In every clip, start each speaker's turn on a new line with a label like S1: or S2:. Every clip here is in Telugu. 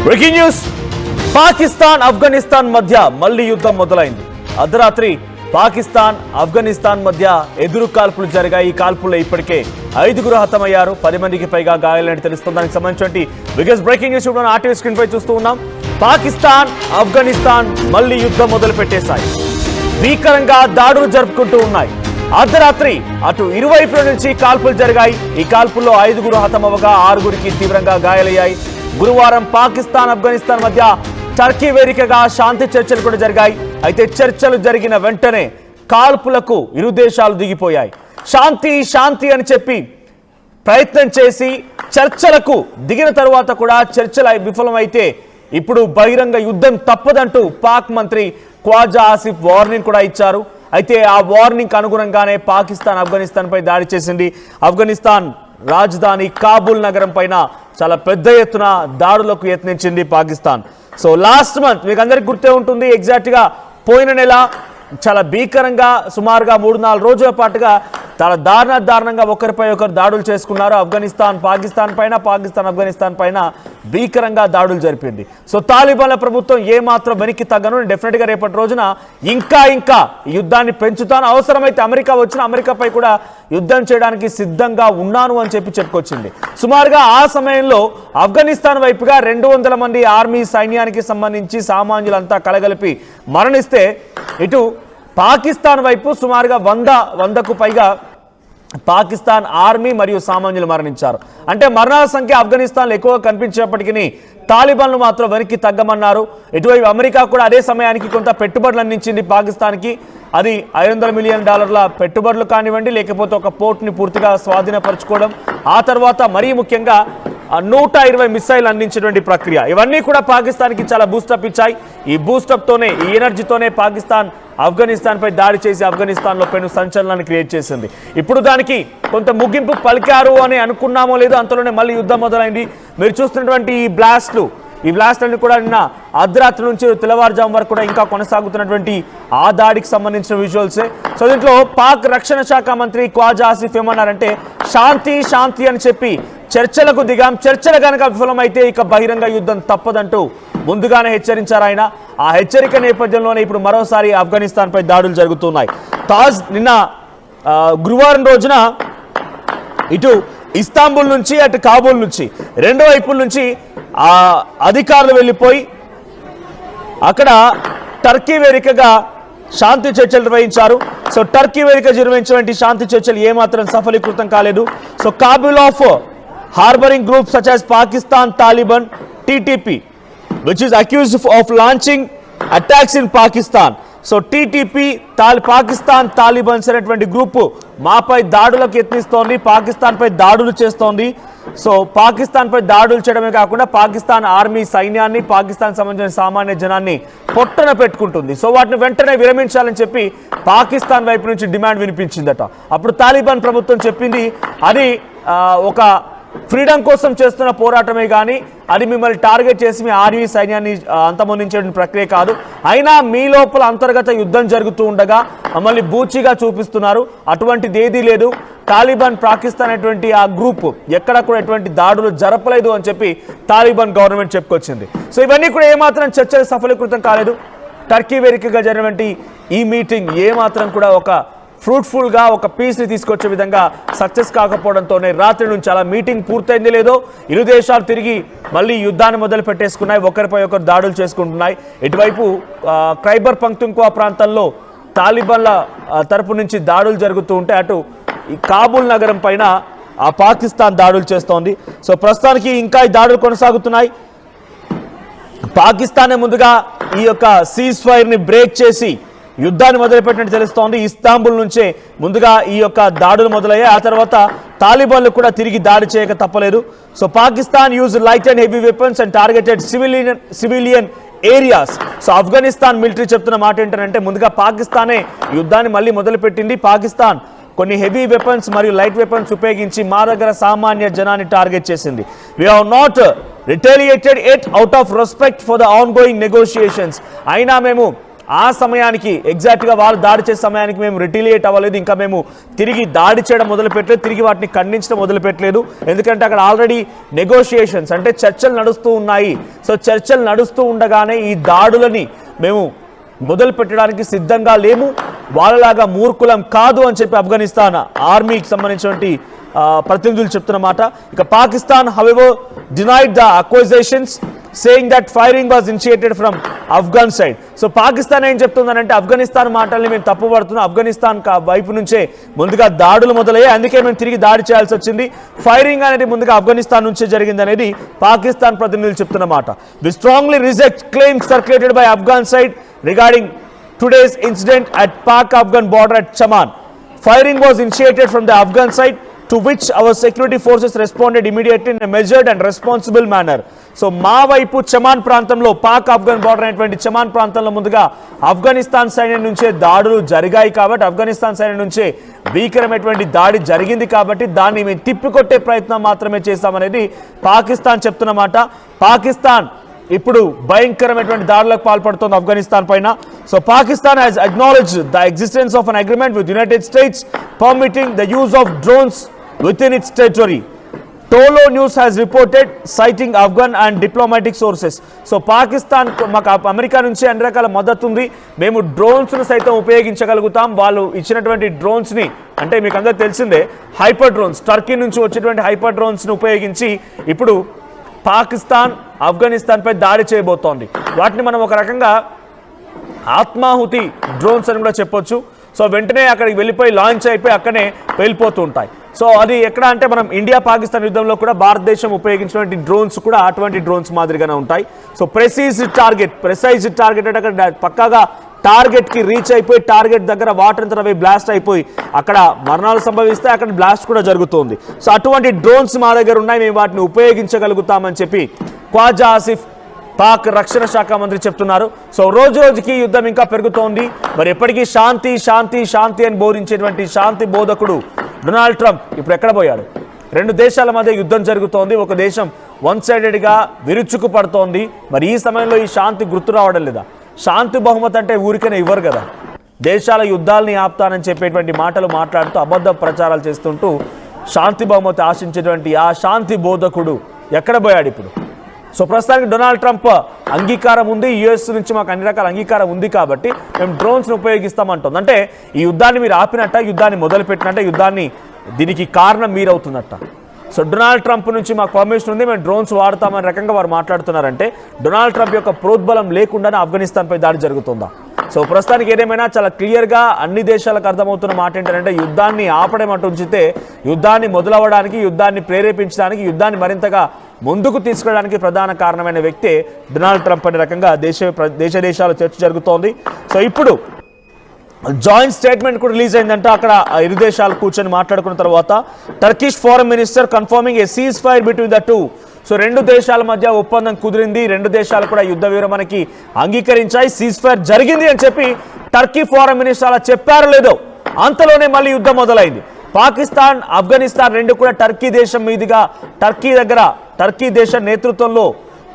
S1: Breaking news. పాకిస్తాన్ ఆఫ్ఘనిస్తాన్ మధ్య మళ్లీ యుద్ధం మొదలైంది. అర్ధరాత్రి పాకిస్తాన్ ఆఫ్ఘనిస్తాన్ మధ్య ఎదురు కాల్పులు జరిగాయి. ఈ కాల్పుల్లో ఇప్పటికే 5గురు హతమయ్యారు, 10 మందికి పైగా గాయాలని తెలుస్తుంది. దానికి సంబంధించి బిగ్గెస్ట్ బ్రేకింగ్ న్యూస్ ఇప్పుడు ఆర్టీవీ స్క్రీన్ పై చూస్తూ ఉన్నాం. పాకిస్తాన్ ఆఫ్ఘనిస్తాన్ మళ్లీ యుద్ధం మొదలు పెట్టేశాయి. భీకరంగా దాడులు జరుపుకుంటూ ఉన్నాయి. అర్ధరాత్రి అటు ఇరువైపుల నుంచి కాల్పులు జరిగాయి. ఈ కాల్పుల్లో 5గురు హతమవగా 6గురికి తీవ్రంగా గాయాలయ్యాయి. గురువారం పాకిస్తాన్ ఆఫ్ఘనిస్తాన్ మధ్య టర్కీ వేదికగా శాంతి చర్చలు కూడా జరిగాయి. అయితే చర్చలు జరిగిన వెంటనే కాల్పులకు ఇరు దేశాలు దిగిపోయాయి. శాంతి శాంతి అని చెప్పి ప్రయత్నం చేసి చర్చలకు దిగిన తరువాత కూడా చర్చలు విఫలమైతే ఇప్పుడు బహిరంగ యుద్ధం తప్పదంటూ పాక్ మంత్రి ఖ్వాజా ఆసిఫ్ వార్నింగ్ కూడా ఇచ్చారు. అయితే ఆ వార్నింగ్ అనుగుణంగానే పాకిస్తాన్ ఆఫ్ఘనిస్తాన్ పై దాడి చేసింది. ఆఫ్ఘనిస్తాన్ రాజధాని కాబూల్ నగరం పైన చాలా పెద్ద ఎత్తున దాడులకు యత్నించింది పాకిస్తాన్. సో లాస్ట్ మంత్ మీకు అందరికి గుర్తే ఉంటుంది, ఎగ్జాక్ట్గా పోయిన నెల చాలా భీకరంగా సుమారుగా 3-4 రోజుల పాటుగా చాలా దారుణంగా ఒకరిపై ఒకరు దాడులు చేసుకున్నారు. ఆఫ్ఘనిస్తాన్ పాకిస్తాన్ పైన, పాకిస్తాన్ ఆఫ్ఘనిస్తాన్ పైన భీకరంగా దాడులు జరిపింది. సో తాలిబాన్ల ప్రభుత్వం ఏమాత్రం వెనక్కి తగ్గను, డెఫినెట్గా రేపటి రోజున ఇంకా ఈ యుద్ధాన్ని పెంచుతాను, అవసరమైతే అమెరికా వచ్చిన అమెరికాపై కూడా యుద్ధం చేయడానికి సిద్ధంగా ఉన్నాను అని చెప్పుకొచ్చింది. సుమారుగా ఆ సమయంలో ఆఫ్ఘనిస్తాన్ వైపుగా 200 మంది ఆర్మీ సైన్యానికి సంబంధించి సామాన్యులంతా కలగలిపి మరణిస్తే, ఇటు పాకిస్తాన్ వైపు సుమారుగా 100కు పైగా పాకిస్తాన్ ఆర్మీ మరియు సామాన్యులు మరణించారు. అంటే మరణాల సంఖ్య ఆఫ్ఘనిస్తాన్లో ఎక్కువగా కనిపించినప్పటికీ తాలిబాన్లు మాత్రం వెనక్కి తగ్గమన్నారు. ఇటువైపు అమెరికా కూడా అదే సమయానికి కొంత పెట్టుబడులు అందించింది పాకిస్తాన్కి. అది $500 మిలియన్ పెట్టుబడులు కానివ్వండి, లేకపోతే ఒక పోర్ట్ని పూర్తిగా స్వాధీనపరచుకోవడం, ఆ తర్వాత మరీ ముఖ్యంగా 120 మిసైల్ అందించినటువంటి ప్రక్రియ, ఇవన్నీ కూడా పాకిస్తాన్కి చాలా బూస్టప్ ఇచ్చాయి. ఈ బూస్టప్తోనే, ఈ ఎనర్జీతోనే పాకిస్తాన్ ఆఫ్ఘనిస్తాన్ పై దాడి చేసి ఆఫ్ఘనిస్తాన్లో పెను సంచలనాన్ని క్రియేట్ చేసింది. ఇప్పుడు దానికి కొంత ముగింపు పలికారు అని అనుకున్నామో లేదో అంతలోనే మళ్ళీ యుద్ధం మొదలైంది. మీరు చూస్తున్నటువంటి ఈ బ్లాస్ట్లన్నీ కూడా నిన్న అర్ధరాత్రి నుంచి తెల్లవారుజాము వరకు కూడా ఇంకా కొనసాగుతున్నటువంటి ఆ దాడికి సంబంధించిన విజువల్సే. సో దీంట్లో పాక్ రక్షణ శాఖ మంత్రి ఖ్వాజా ఆసిఫ్ ఏమన్నారంటే, శాంతి అని చెప్పి చర్చలకు దిగాం, చర్చలు కనుక విఫలమైతే ఇక బహిరంగ యుద్ధం తప్పదంటూ ముందుగానే హెచ్చరించారు ఆయన. ఆ హెచ్చరిక నేపథ్యంలోనే ఇప్పుడు మరోసారి ఆఫ్ఘనిస్తాన్ పై దాడులు జరుగుతున్నాయి. నిన్న గురువారం రోజున ఇటు ఇస్తాంబుల్ నుంచి అటు కాబూల్ నుంచి రెండు వైపుల నుంచి అధికారులు వెళ్ళిపోయి అక్కడ టర్కీ వేదికగా శాంతి చర్చలు నిర్వహించారు. సో టర్కీ వేదిక నిర్వహించినటువంటి శాంతి చర్చలు ఏమాత్రం సఫలీకృతం కాలేదు. So Kabul of harboring groups such as Pakistan Taliban TTP, which is accused of launching attacks in Pakistan. So TTP Pakistan Talibans అనేటువంటి గ్రూప్ మాపై దాడులకు యత్నిస్తోంది, పాకిస్తాన్ పై దాడులు చేస్తోంది. సో పాకిస్తాన్ పై దాడులు చేయడమే కాకుండా పాకిస్తాన్ ఆర్మీ సైన్యాన్ని, పాకిస్తాన్ సంబంధించిన సామాన్య జనాన్ని పొట్టన పెట్టుకుంటుంది. సో వాటిని వెంటనే విరమించాలని చెప్పి పాకిస్తాన్ వైపు నుంచి డిమాండ్ వినిపించిందట. అప్పుడు తాలిబాన్ ప్రభుత్వం చెప్పింది, అది ఒక ఫ్రీడమ్ కోసం చేస్తున్న పోరాటమే కానీ అది మిమ్మల్ని టార్గెట్ చేసి మీ ఆర్మీ సైన్యాన్ని అంతమొందించే ప్రక్రియ కాదు. అయినా మీ లోపల అంతర్గత యుద్ధం జరుగుతూ ఉండగా మమ్మల్ని బూచిగా చూపిస్తున్నారు, అటువంటిది ఏదీ లేదు. తాలిబాన్ పాకిస్తాన్ అనేటువంటి ఆ గ్రూప్ ఎక్కడ కూడా ఎటువంటి దాడులు జరపలేదు అని చెప్పి తాలిబాన్ గవర్నమెంట్ చెప్పుకొచ్చింది. సో ఇవన్నీ కూడా ఏమాత్రం చర్చలు సఫలీకృతం కాలేదు. టర్కీ వేదికగా జరిగినటువంటి ఈ మీటింగ్ ఏమాత్రం కూడా ఒక ఫ్రూట్ఫుల్గా ఒక పీస్ని తీసుకొచ్చే విధంగా సక్సెస్ కాకపోవడంతోనే రాత్రి నుంచి అలా మీటింగ్ పూర్తయింది లేదో ఇరు దేశాలు తిరిగి మళ్ళీ యుద్ధాన్ని మొదలు పెట్టేసుకున్నాయి, ఒకరిపై ఒకరు దాడులు చేసుకుంటున్నాయి. ఇటువైపు ఖైబర్ పఖ్తుంఖ్వా ప్రాంతంలో తాలిబాన్ల తరపు నుంచి దాడులు జరుగుతూ ఉంటే అటు ఈ కాబూల్ నగరం పైన పాకిస్తాన్ దాడులు చేస్తోంది. సో ప్రస్తుతానికి ఇంకా ఈ దాడులు కొనసాగుతున్నాయి. పాకిస్తానే ముందుగా ఈ యొక్క సీజ్ ఫైర్ని బ్రేక్ చేసి యుద్ధాన్ని మొదలుపెట్టినట్టు తెలుస్తోంది. ఇస్తాంబుల్ నుంచే ముందుగా ఈ యొక్క దాడులు మొదలయ్యాయి. ఆ తర్వాత తాలిబాన్లు కూడా తిరిగి దాడి చేయక తప్పలేదు. So Pakistan use light and heavy weapons and targeted civilian areas. So Afghanistan military చెప్తున్న మాట ఏంటంటే, ముందుగా పాకిస్తానే యుద్ధాన్ని మళ్ళీ మొదలుపెట్టింది. పాకిస్తాన్ కొన్ని హెవీ వెపన్స్ మరియు లైట్ వెపన్స్ ఉపయోగించి మా దగ్గర సామాన్య జనాన్ని టార్గెట్ చేసింది. We have not retaliated it out of respect for the ongoing negotiations. అయినా మేము ఆ సమయానికి ఎగ్జాక్ట్గా వాళ్ళు దాడి చేసే సమయానికి మేము రిటీలియేట్ అవ్వలేదు, ఇంకా మేము తిరిగి దాడి చేయడం మొదలుపెట్టలేదు, తిరిగి వాటిని ఖండించడం మొదలుపెట్టలేదు. ఎందుకంటే అక్కడ ఆల్రెడీ నెగోషియేషన్స్ అంటే చర్చలు నడుస్తూ ఉన్నాయి. సో చర్చలు నడుస్తూ ఉండగానే ఈ దాడులని మేము మొదలు పెట్టడానికి సిద్ధంగా లేము, వాళ్ళలాగా మూర్ఖులం కాదు అని చెప్పి ఆఫ్ఘనిస్తాన్ ఆర్మీకి సంబంధించినటువంటి ప్రతినిధులు చెప్తున్నమాట. ఇక Pakistan however denied the accusations saying that firing was initiated from Afghan side. So Pakistan ఏం చెప్తుందనంటే ఆఫ్ఘనిస్తాన్ మాటల్ని మేము తప్పుపడుతున్నాం, ఆఫ్ఘనిస్తాన్ వైపు నుంచే ముందుగా దాడులు మొదలయ్యాయి, అందుకే మేము తిరిగి దాడి చేయాల్సి వచ్చింది, ఫైరింగ్ అనేది ముందుగా ఆఫ్ఘనిస్తాన్ నుంచే జరిగింది అనేది పాకిస్తాన్ ప్రతినిధులు చెప్తున్నమాట. We strongly reject claims circulated by Afghan side regarding today's incident at Pak-Afghan border at Chaman. Firing was initiated from the Afghan side, to which our security forces responded immediately in a measured and responsible manner. So మా వైపు చమాన్ ప్రాంతంలో పాక్ ఆఫ్ఘన్ బార్డర్ అనేటువంటి చమాన్ ప్రాంతంలో ముందుగా ఆఫ్ఘనిస్తాన్ సైన్యం నుంచే దాడులు జరిగాయి కాబట్టి, ఆఫ్ఘనిస్తాన్ సైన్యం నుంచే భీకరమైనటువంటి దాడి జరిగింది కాబట్టి దాన్ని మేము తిప్పికొట్టే ప్రయత్నం మాత్రమే చేస్తామనేది పాకిస్తాన్ చెప్తున్నమాట. పాకిస్తాన్ ఇప్పుడు భయంకరమైనటువంటి దాడులకు పాల్పడుతోంది ఆఫ్ఘనిస్తాన్ పైన. So Pakistan has acknowledged the existence of an agreement with United States permitting the use of drones within its territory. Tolo News has reported citing Afghan and diplomatic sources. So Pakistan మాకు అమెరికా నుంచి అన్ని రకాల మద్దతు ఉంది, మేము డ్రోన్స్ను సైతం ఉపయోగించగలుగుతాం, వాళ్ళు ఇచ్చినటువంటి డ్రోన్స్ని అంటే మీకు అందరికీ తెలిసిందే హైపర్ డ్రోన్స్, టర్కీ నుంచి వచ్చేటువంటి హైపర్ డ్రోన్స్ని ఉపయోగించి ఇప్పుడు పాకిస్తాన్ ఆఫ్ఘనిస్తాన్పై దాడి చేయబోతోంది. వాటిని మనం ఒక రకంగా ఆత్మాహుతి డ్రోన్స్ అని కూడా చెప్పొచ్చు. సో వెంటనే అక్కడికి వెళ్ళిపోయి లాంచ్ అయిపోయి అక్కడనే వెళ్ళిపోతూ ఉంటాయి. సో అది ఎక్కడ అంటే మనం ఇండియా పాకిస్తాన్ యుద్ధంలో కూడా భారతదేశం ఉపయోగించినటువంటి డ్రోన్స్ కూడా అటువంటి డ్రోన్స్ మాదిరిగానే ఉంటాయి. సో ప్రెసైజ్ టార్గెట్ అంటే అక్కడ పక్కాగా టార్గెట్కి రీచ్ అయిపోయి టార్గెట్ దగ్గర వాటర్ అంతా అవి బ్లాస్ట్ అయిపోయి అక్కడ మరణాలు సంభవిస్తే అక్కడ బ్లాస్ట్ కూడా జరుగుతుంది. సో అటువంటి డ్రోన్స్ మా దగ్గర ఉన్నాయి, మేము వాటిని ఉపయోగించగలుగుతామని చెప్పి ఖ్వాజా ఆసిఫ్ పాక్ రక్షణ శాఖ మంత్రి చెప్తున్నారు. సో రోజు రోజుకి యుద్ధం ఇంకా పెరుగుతోంది, మరి ఎప్పటికీ శాంతి శాంతి శాంతి అని బోధించేటువంటి శాంతి బోధకుడు డొనాల్డ్ ట్రంప్ ఇప్పుడు ఎక్కడ పోయాడు? రెండు దేశాల మధ్య యుద్ధం జరుగుతోంది, ఒక దేశం వన్ సైడెడ్గా విరుచుకు పడుతోంది. మరి ఈ సమయంలో ఈ శాంతి గుర్తు రావడం లేదా? శాంతి బహుమతి అంటే ఊరికనే ఇవ్వరు కదా, దేశాల యుద్ధాలని ఆపుతానని చెప్పేటువంటి మాటలు మాట్లాడుతూ అబద్ధ ప్రచారాలు చేస్తుంటూ శాంతి బహుమతి ఆశించేటువంటి ఆ శాంతి బోధకుడు ఎక్కడ పోయాడు ఇప్పుడు? సో ప్రస్తుతానికి డొనాల్డ్ ట్రంప్ అంగీకారం ఉంది, యుఎస్ నుంచి మాకు అన్ని రకాల అంగీకారం ఉంది కాబట్టి మేము డ్రోన్స్ని ఉపయోగిస్తామంటుంది. అంటే ఈ యుద్ధాన్ని మీరు ఆపినట్ట, యుద్ధాన్ని మొదలుపెట్టినట్ట, యుద్ధాన్ని దీనికి కారణం మీరవుతున్నట్ట. సో డొనాల్డ్ ట్రంప్ నుంచి మాకు పర్మిషన్ ఉంది, మేము డ్రోన్స్ వాడతామనే రకంగా వారు మాట్లాడుతున్నారంటే డొనాల్డ్ ట్రంప్ యొక్క ప్రోద్బలం లేకుండానే ఆఫ్ఘనిస్తాన్పై దాడి జరుగుతుందా? సో ప్రస్తుతానికి ఏదేమైనా చాలా క్లియర్గా అన్ని దేశాలకు అర్థమవుతున్న మాట ఏంటంటే యుద్ధాన్ని ఆపడం అటు ఉంచితే యుద్ధాన్ని మొదలవ్వడానికి, యుద్ధాన్ని ప్రేరేపించడానికి, యుద్ధాన్ని మరింతగా ముందుకు తీసుకెళ్ళడానికి ప్రధాన కారణమైన వ్యక్తే డొనాల్డ్ ట్రంప్ అనే రకంగా దేశాల చర్చ జరుగుతోంది. సో ఇప్పుడు జాయింట్ స్టేట్మెంట్ కూడా రిలీజ్ అయిందంటే అక్కడ ఇరు దేశాలు కూర్చొని మాట్లాడుకున్న తర్వాత Turkish foreign minister confirming A cease fire between the two. So రెండు దేశాల మధ్య ఒప్పందం కుదిరింది, రెండు దేశాలు కూడా యుద్ధ విరమణకి అంగీకరించాయి, సీజ్ ఫైర్ జరిగింది అని చెప్పి టర్కీ ఫారెన్ మినిస్టర్ అలా చెప్పారో లేదో అంతలోనే మళ్ళీ యుద్ధం మొదలైంది. పాకిస్తాన్ ఆఫ్ఘనిస్తాన్ రెండు కూడా టర్కీ దేశం మీదుగా టర్కీ దేశ నేతృత్వంలో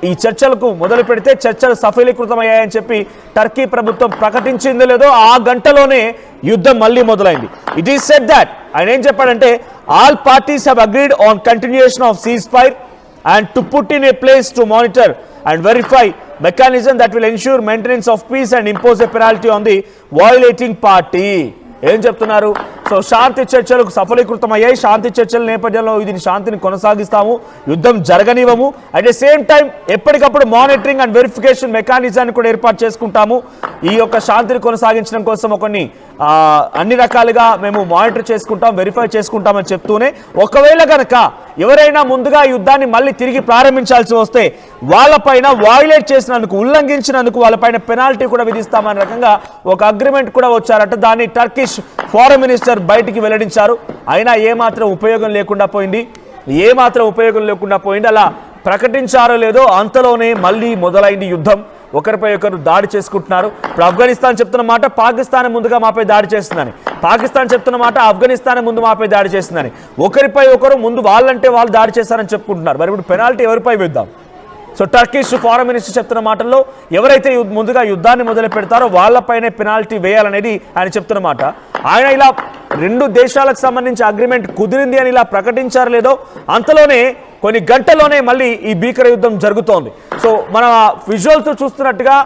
S1: ఈ చర్చలకు మొదలు పెడితే చర్చలు సఫలీకృతమయ్యాయని చెప్పి టర్కీ ప్రభుత్వం ప్రకటించిందో లేదో ఆ గంటలోనే యుద్ధం మళ్ళీ మొదలైంది. ఇట్ ఈస్ సెడ్ దట్ ఆయన ఏం చెప్పాడంటే all parties have agreed on continuation of cease fire and to put in a place to monitor and verify mechanism that will ensure maintenance of peace and impose a penalty on the violating party. ఏం చెప్తున్నారు? సో శాంతి చర్చలకు సఫలీకృతమయ్యాయి, శాంతి చర్చల నేపథ్యంలో ఇది శాంతిని కొనసాగిస్తాము, యుద్ధం జరగనివ్వము, అట్ ద సేమ్ టైం ఎప్పటికప్పుడు మానిటరింగ్ అండ్ వెరిఫికేషన్ మెకానిజాన్ని కూడా ఏర్పాటు చేసుకుంటాము. ఈ యొక్క శాంతిని కొనసాగించడం కోసం కొన్ని అన్ని రకాలుగా మేము మానిటర్ చేసుకుంటాం, వెరిఫై చేసుకుంటామని చెప్తూనే ఒకవేళ కనుక ఎవరైనా ముందుగా యుద్ధాన్ని మళ్ళీ తిరిగి ప్రారంభించాల్సి వస్తే వాళ్ళపైన వాయిలేట్ చేసినందుకు, ఉల్లంఘించినందుకు వాళ్ళపైన పెనాల్టీ కూడా విధిస్తామనే రకంగా ఒక అగ్రిమెంట్ కూడా వచ్చారట. దాన్ని టర్కిష్ ఫారెన్ మినిస్టర్ బయటికి వెల్లడించారు. అయినా ఏమాత్రం ఉపయోగం లేకుండా పోయింది. అలా ప్రకటించారో లేదో అంతలోనే మళ్ళీ మొదలైంది యుద్ధం, ఒకరిపై ఒకరు దాడి చేసుకుంటున్నారు. ఇప్పుడు ఆఫ్ఘనిస్తాన్ చెప్తున్న మాట పాకిస్తాన్ ముందుగా మాపై దాడి చేస్తుందని, పాకిస్తాన్ చెప్తున్న మాట ఆఫ్ఘనిస్తాన్ ముందు మాపై దాడి చేస్తుందని, ఒకరిపై ఒకరు ముందు వాళ్ళంటే వాళ్ళు దాడి చేస్తారని చెప్పుకుంటున్నారు. మరి ఇప్పుడు పెనాల్టీ ఎవరిపై వేద్దాం? సో టర్కిష్ ఫారెన్ మినిస్టర్ చెప్తున్న మాటల్లో ఎవరైతే ముందుగా యుద్ధాన్ని మొదలు పెడతారో వాళ్ళపైనే పెనాల్టీ వేయాలనేది ఆయన చెప్తున్న మాట. ఆయన ఇలా 2 దేశాలకు సంబంధించి అగ్రిమెంట్ కుదిరింది అని ఇలా ప్రకటించారు లేదో అంతలోనే కొన్ని గంటల్లోనే మళ్ళీ ఈ భీకర యుద్ధం జరుగుతోంది. సో మన విజువల్తో చూస్తున్నట్టుగా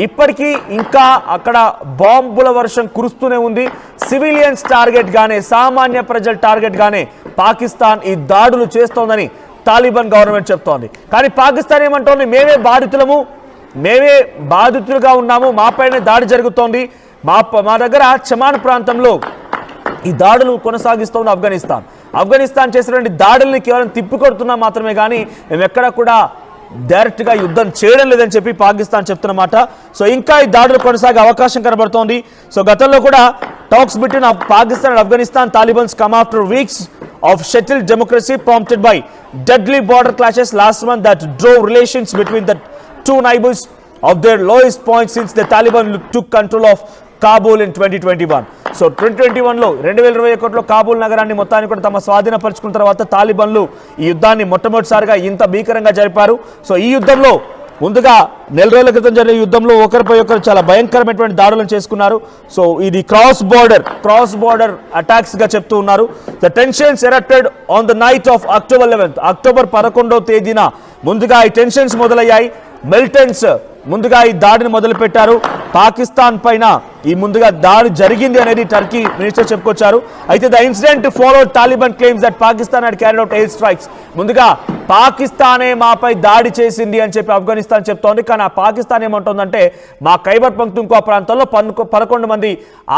S1: ఇప్పటికీ ఇంకా అక్కడ బాంబుల వర్షం కురుస్తూనే ఉంది. సివిలియన్స్ టార్గెట్ గానే, సామాన్య ప్రజల టార్గెట్ గానే పాకిస్తాన్ ఈ దాడులు చేస్తోందని తాలిబాన్ గవర్నమెంట్ చెప్తోంది. కానీ పాకిస్తాన్ ఏమంటోంది, మేమే బాధితులుగా ఉన్నాము, మాపైనే దాడి జరుగుతోంది, మా దగ్గర చమాన్ ప్రాంతంలో ఈ దాడులు కొనసాగిస్తోంది ఆఫ్ఘనిస్తాన్ చేసినటువంటి దాడుల్ని కేవలం తిప్పికొడుతున్నా మాత్రమే కానీ మేము ఎక్కడ కూడా డైరెక్ట్గా యుద్ధం చేయడం లేదని చెప్పి పాకిస్తాన్ చెప్తున్నమాట. సో ఇంకా ఈ దాడులు కొనసాగే అవకాశం కనబడుతోంది. సో గతంలో కూడా talks between Pakistan and Afghanistan Talibans come after weeks of settled democracy prompted by deadly border clashes last month that drove relations between the two neighbors of their lowest point since the Taliban took control of Kabul in 2021. So 2021లో 2021లో Kabul నగరాన్ని మొత్తాన్ని కూడా తమ స్వాధీనపరుచుకున్న తర్వాత తాలిబాన్లు ఈ యుద్ధాన్ని మొట్టమొదటిసారిగా ఇంత భీకరంగా జరిపారు. సో ఈ యుద్ధంలో ముందుగా 4 రోజుల క్రితం జరిగిన యుద్ధంలో ఒకరిపై ఒకరు చాలా భయంకరమైనటువంటి దాడులను చేసుకున్నారు. సో ఇది క్రాస్ బోర్డర్ అటాక్స్ గా చెప్తూ ఉన్నారు. The tensions erupted on the night of October 11th, October 11వ తేదీన ముందుగా ఈ టెన్షన్స్ మొదలయ్యాయి. మిలిటెంట్స్ ముందుగా ఈ దాడిని మొదలుపెట్టారు. పాకిస్తాన్ పైన ఈ ముందుగా దాడి జరిగింది అనేది టర్కీ మినిస్టర్ చెప్పుకొచ్చారు. అయితే the incident followed Taliban claims that Pakistan had carried out air strikes. ముందుగా పాకిస్తానే మాపై దాడి చేసింది అని చెప్పి ఆఫ్ఘనిస్తాన్ చెప్తోంది. కానీ ఆ పాకిస్తాన్ ఏమంటుందంటే మా ఖైబర్ పఖ్తూన్ఖ్వా ప్రాంతంలో 11 మంది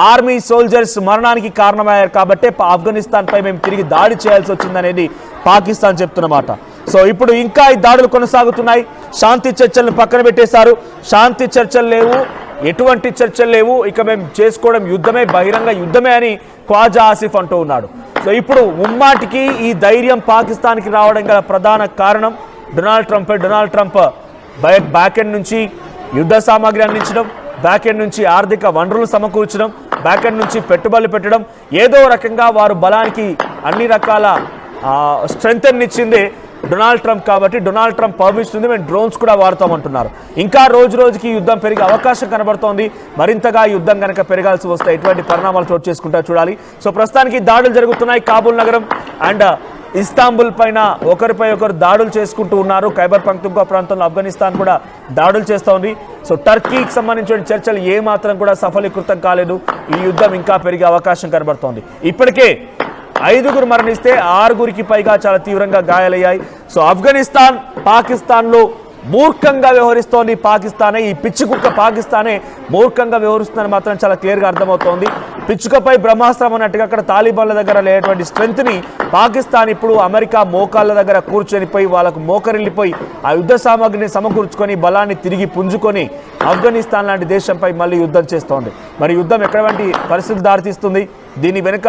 S1: ఆర్మీ సోల్జర్స్ మరణానికి కారణమయ్యారు కాబట్టి ఆఫ్ఘనిస్తాన్ పై మేము తిరిగి దాడి చేయాల్సి వచ్చిందనేది పాకిస్తాన్ చెప్తున్నమాట. సో ఇప్పుడు ఇంకా ఈ దాడులు కొనసాగుతున్నాయి. శాంతి చర్చలను పక్కన పెట్టేశారు. శాంతి చర్చలు లేవు, ఎటువంటి చర్చలు లేవు, ఇక మేము చేసుకోవడం యుద్ధమే, బహిరంగ యుద్ధమే అని ఖ్వాజా ఆసిఫ్ అంటూ ఉన్నాడు. సో ఇప్పుడు ముమ్మాటికి ఈ ధైర్యం పాకిస్తాన్కి రావడం గల ప్రధాన కారణం డొనాల్డ్ ట్రంప్ బ్యాక్ ఎండ్ నుంచి యుద్ధ సామాగ్రి అందించడం, బ్యాక్ ఎండ్ నుంచి ఆర్థిక వనరులు సమకూర్చడం, బ్యాక్ ఎండ్ నుంచి పెట్టుబడులు పెట్టడం, ఏదో రకంగా వారు బలానికి అన్ని రకాల స్ట్రెంగ్త్ ఇచ్చింది డొనాల్డ్ ట్రంప్. కాబట్టి డొనాల్డ్ ట్రంప్ పర్మిషన్ ఉంది, మేము డ్రోన్స్ కూడా వాడతామంటున్నారు. ఇంకా రోజు రోజుకి యుద్ధం పెరిగే అవకాశం కనబడుతోంది. మరింతగా యుద్ధం కనుక పెరగాల్సి వస్తే ఎటువంటి పరిణామాలు చోటు చేసుకుంటా చూడాలి. సో ప్రస్తుతానికి దాడులు జరుగుతున్నాయి. కాబూల్ నగరం అండ్ ఇస్తాంబుల్ పైన ఒకరిపై ఒకరు దాడులు చేసుకుంటూ ఉన్నారు. ఖైబర్ పఖ్తూన్ఖ్వా ప్రాంతంలో ఆఫ్ఘనిస్తాన్ కూడా దాడులు చేస్తోంది. సో టర్కీకి సంబంధించిన చర్చలు ఏమాత్రం కూడా సఫలీకృతం కాలేదు. ఈ యుద్ధం ఇంకా పెరిగే అవకాశం కనబడుతోంది. ఇప్పటికే 5 మరణిస్తే 6 పైగా చాలా తీవ్రంగా గాయాలయ్యాయి. సో ఆఫ్ఘనిస్తాన్ పాకిస్తాన్లో మూర్ఖంగా వ్యవహరిస్తోంది. పాకిస్తానే, ఈ పిచ్చుకుక్క పాకిస్తానే మూర్ఖంగా వ్యవహరిస్తుందని మాత్రం చాలా క్లియర్గా అర్థమవుతోంది. పిచ్చుకపై బ్రహ్మాస్త్రం అన్నట్టుగా అక్కడ తాలిబాన్ల దగ్గర లేనటువంటి స్ట్రెంత్ని పాకిస్తాన్ ఇప్పుడు అమెరికా మోకాళ్ళ దగ్గర కూర్చొనిపోయి వాళ్ళకు మోకరిల్లిపోయి ఆ యుద్ధ సామాగ్రిని సమకూర్చుకొని బలాన్ని తిరిగి పుంజుకొని ఆఫ్ఘనిస్తాన్ లాంటి దేశంపై మళ్ళీ యుద్ధం చేస్తోంది. మరి యుద్ధం ఎటువంటి పరిస్థితులు దారితీస్తుంది, దీని వెనుక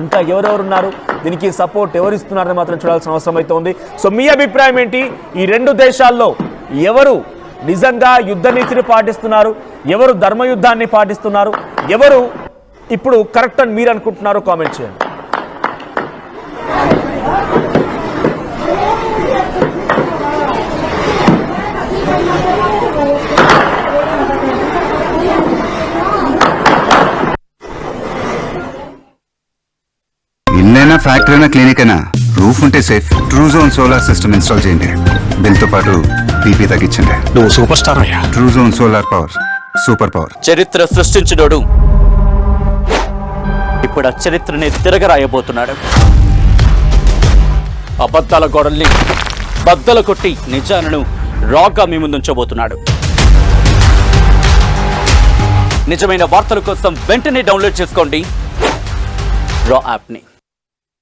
S1: ఇంకా ఎవరెవరున్నారు, దీనికి సపోర్ట్ ఎవరు ఇస్తున్నారని మాత్రం చూడాల్సిన అవసరం అయితే ఉంది. సో మీ అభిప్రాయం ఏంటి? ఈ 2 దేశాల్లో ఎవరు నిజంగా యుద్ధ నీతిని పాటిస్తున్నారు, ఎవరు ధర్మయుద్ధాన్ని పాటిస్తున్నారు, ఎవరు ఇప్పుడు కరెక్ట్ అని మీరు అనుకుంటున్నారో కామెంట్ చేయండి.
S2: ఇల్లైనా ఫ్యాక్టరీ అయినా క్లినిక్ అయినా రూఫ్ ఉంటే safe. Truzon solar system install చేయండి. బిల్తో పాటు పీపీ తగ్గించండి.
S3: నువ్వు సూపర్ స్టార్ అయ్యా.
S2: Truzon solar power, super power.
S4: చరిత్ర సృష్టించినోడు ఇప్పుడు ఆ చరిత్రని తిరగరాయబోతున్నాడు. అబద్ధాల గోడల్ని బద్దలు కొట్టి నిజాలను రాగా మీ ముందుంచబోతున్నాడు. నిజమైన వార్తల కోసం వెంటనే డౌన్లోడ్ చేసుకోండి రా యాప్ని.